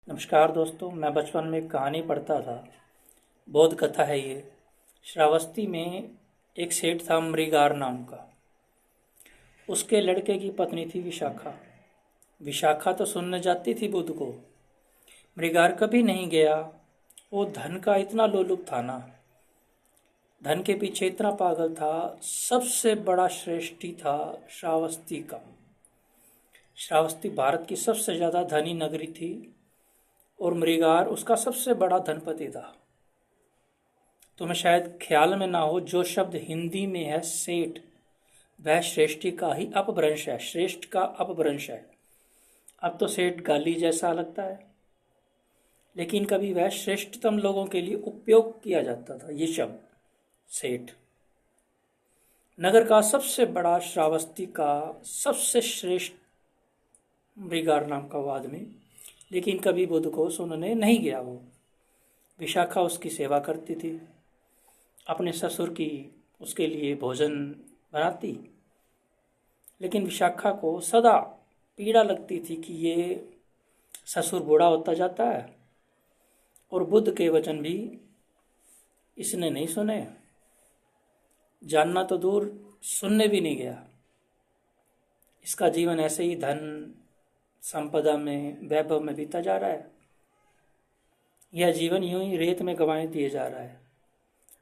नमस्कार दोस्तों, मैं बचपन में एक कहानी पढ़ता था। बौद्ध कथा है ये। श्रावस्ती में एक सेठ था मृगार नाम का। उसके लड़के की पत्नी थी विशाखा। विशाखा तो सुनने जाती थी बुद्ध को। मृगार कभी नहीं गया। वो धन का इतना लोलुप था ना, धन के पीछे इतना पागल था। सबसे बड़ा श्रेष्ठी था श्रावस्ती का। श्रावस्ती भारत की सबसे ज़्यादा धनी नगरी थी और मृगार उसका सबसे बड़ा धनपति था। तुम्हें शायद ख्याल में ना हो, जो शब्द हिंदी में है सेठ, वह श्रेष्ठी का ही अपभ्रंश है, श्रेष्ठ का अपभ्रंश है। अब तो सेठ गाली जैसा लगता है, लेकिन कभी वह श्रेष्ठतम लोगों के लिए उपयोग किया जाता था ये शब्द सेठ। नगर का सबसे बड़ा श्रावस्ती का सबसे श्रेष्ठ मृगार नाम का वो आदमी, लेकिन कभी बुद्ध को सुनने नहीं गया। वो विशाखा उसकी सेवा करती थी, अपने ससुर की उसके लिए भोजन बनाती, लेकिन विशाखा को सदा पीड़ा लगती थी कि ये ससुर बूढ़ा होता जाता है और बुद्ध के वचन भी इसने नहीं सुने। जानना तो दूर, सुनने भी नहीं गया। इसका जीवन ऐसे ही धन संपदा में, वैभव में बीता जा रहा है। यह जीवन यूं ही रेत में गंवाए दिए जा रहा है।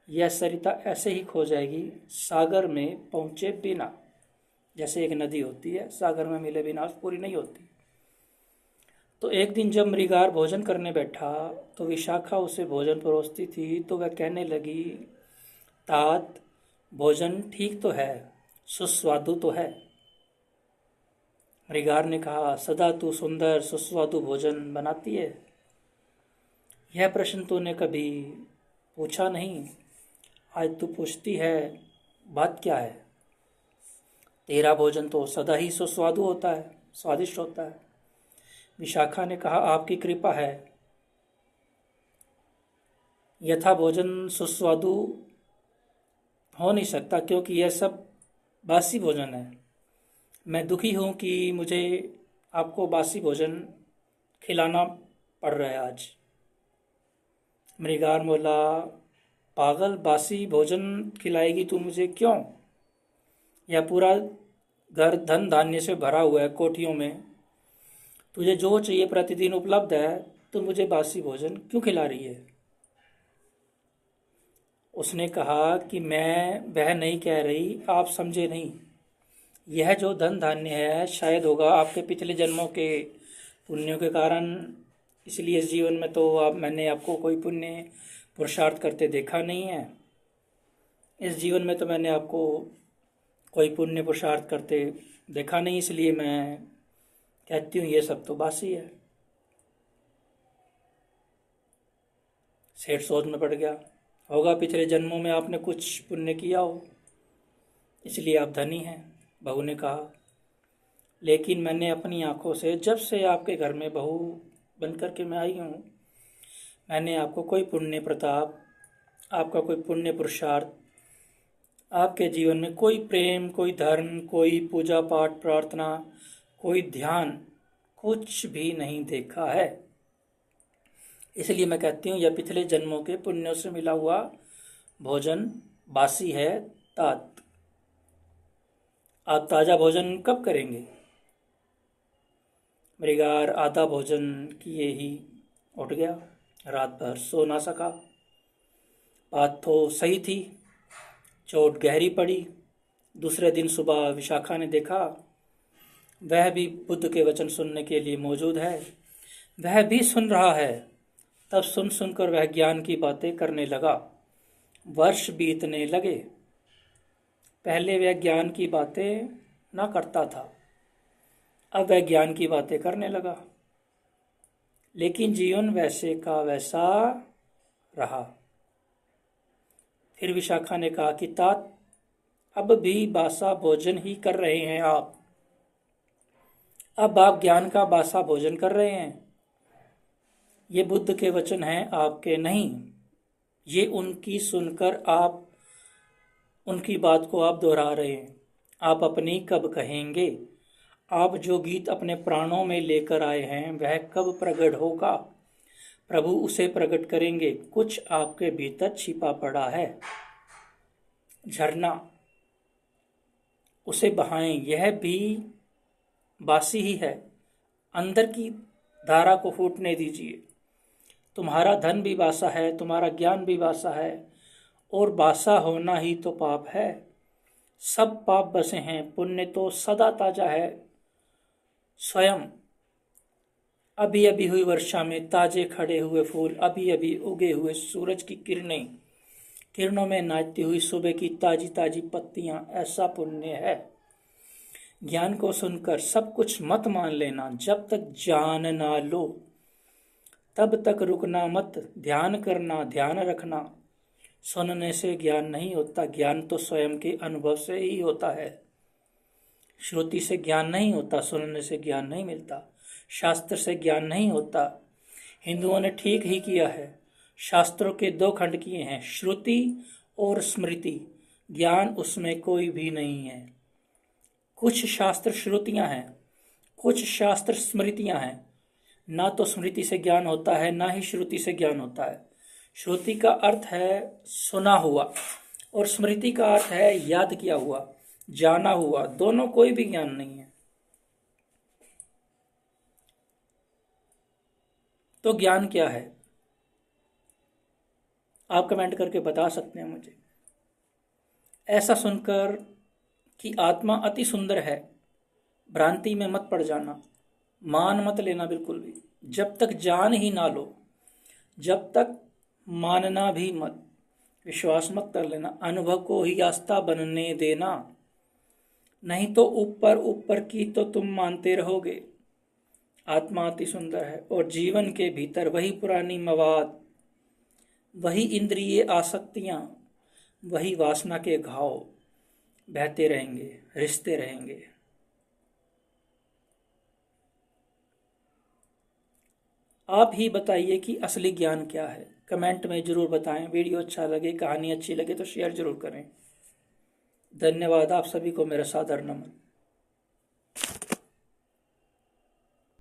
यह सरिता ऐसे ही खो जाएगी सागर में पहुंचे बिना। जैसे एक नदी होती है, सागर में मिले बिना पूरी नहीं होती। तो एक दिन जब मृगार भोजन करने बैठा तो विशाखा उसे भोजन परोसती थी, तो वह कहने लगी, तात, भोजन ठीक तो है, सुस्वादु तो है। मृगार ने कहा, सदा तू सुंदर सुस्वादु भोजन बनाती है। यह प्रश्न तूने कभी पूछा नहीं, आज तू पूछती है, बात क्या है? तेरा भोजन तो सदा ही सुस्वादु होता है, स्वादिष्ट होता है। विशाखा ने कहा, आपकी कृपा है। यथा भोजन सुस्वादु हो नहीं सकता, क्योंकि यह सब बासी भोजन है। मैं दुखी हूँ कि मुझे आपको बासी भोजन खिलाना पड़ रहा है आज। मृगार बोला, पागल, बासी भोजन खिलाएगी तू मुझे? क्यों? यह पूरा घर धन धान्य से भरा हुआ है, कोठियों में। तुझे जो चाहिए प्रतिदिन उपलब्ध है, तो मुझे बासी भोजन क्यों खिला रही है? उसने कहा कि मैं वह नहीं कह रही, आप समझे नहीं। यह जो धन धान्य है शायद होगा आपके पिछले जन्मों के पुण्यों के कारण, इसलिए इस जीवन में तो मैंने आपको कोई पुण्य पुरुषार्थ करते देखा नहीं है। इस जीवन में तो मैंने आपको कोई पुण्य पुरुषार्थ करते देखा नहीं, इसलिए मैं कहती हूँ ये सब तो बासी है। सेठ सोच में पड़ गया, होगा पिछले जन्मों में आपने कुछ पुण्य किया हो, इसलिए आप धनी हैं। बहू ने कहा, लेकिन मैंने अपनी आंखों से, जब से आपके घर में बहू बनकर के मैं आई हूँ, मैंने आपको कोई पुण्य प्रताप, आपका कोई पुण्य पुरुषार्थ, आपके जीवन में कोई प्रेम, कोई धर्म, कोई पूजा पाठ प्रार्थना, कोई ध्यान, कुछ भी नहीं देखा है। इसलिए मैं कहती हूँ यह पिछले जन्मों के पुण्यों से मिला हुआ भोजन बासी है। तात, आप ताज़ा भोजन कब करेंगे? मृगार आधा भोजन किए ही उठ गया। रात भर सो ना सका। बात तो सही थी, चोट गहरी पड़ी। दूसरे दिन सुबह विशाखा ने देखा, वह भी बुद्ध के वचन सुनने के लिए मौजूद है। वह भी सुन रहा है। तब सुन सुनकर वह ज्ञान की बातें करने लगा। वर्ष बीतने लगे। पहले वह ज्ञान की बातें ना करता था, अब वह ज्ञान की बातें करने लगा, लेकिन जीवन वैसे का वैसा रहा। फिर विशाखा ने कहा कि तात, अब भी बासा भोजन ही कर रहे हैं आप। अब आप ज्ञान का बासा भोजन कर रहे हैं। ये बुद्ध के वचन हैं, आपके नहीं। ये उनकी सुनकर आप उनकी बात को आप दोहरा रहे हैं। आप अपनी कब कहेंगे? आप जो गीत अपने प्राणों में लेकर आए हैं वह कब प्रकट होगा? प्रभु उसे प्रकट करेंगे, कुछ आपके भीतर छिपा पड़ा है। झरना, उसे बहाएं, यह भी बासी ही है, अंदर की धारा को फूटने दीजिए। तुम्हारा धन भी बासा है, तुम्हारा ज्ञान भी बासा है, और बासा होना ही तो पाप है। सब पाप बसे हैं, पुण्य तो सदा ताजा है। स्वयं अभी अभी हुई वर्षा में ताजे खड़े हुए फूल, अभी अभी उगे हुए सूरज की किरणों में नाचती हुई सुबह की ताजी ताजी पत्तियां, ऐसा पुण्य है। ज्ञान को सुनकर सब कुछ मत मान लेना, जब तक जान ना लो तब तक रुकना मत। ध्यान करना, ध्यान रखना। सुनने से ज्ञान नहीं होता, ज्ञान तो स्वयं के अनुभव से ही होता है। श्रुति से ज्ञान नहीं होता, सुनने से ज्ञान नहीं मिलता, शास्त्र से ज्ञान नहीं होता। हिंदुओं ने ठीक ही किया है, शास्त्रों के दो खंड किए हैं, श्रुति और स्मृति। ज्ञान उसमें कोई भी नहीं है। कुछ शास्त्र श्रुतियां हैं, कुछ शास्त्र स्मृतियां हैं। ना तो स्मृति से ज्ञान होता है, ना ही श्रुति से ज्ञान होता है। श्रुति का अर्थ है सुना हुआ, और स्मृति का अर्थ है याद किया हुआ, जाना हुआ। दोनों कोई भी ज्ञान नहीं है। तो ज्ञान क्या है? आप कमेंट करके बता सकते हैं मुझे। ऐसा सुनकर कि आत्मा अति सुंदर है, भ्रांति में मत पड़ जाना, मान मत लेना बिल्कुल भी। जब तक जान ही ना लो, जब तक मानना भी मत, विश्वास मत कर लेना, अनुभव को ही आस्था बनने देना। नहीं तो ऊपर ऊपर की तो तुम मानते रहोगे। आत्मा अति सुंदर है, और जीवन के भीतर वही पुरानी मवाद, वही इंद्रिय आसक्तियां, वही वासना के घाव बहते रहेंगे, रिश्ते रहेंगे। आप ही बताइए कि असली ज्ञान क्या है? कमेंट में जरूर बताएं। वीडियो अच्छा लगे, कहानी अच्छी लगे तो शेयर जरूर करें। धन्यवाद। आप सभी को मेरा सादर नमन।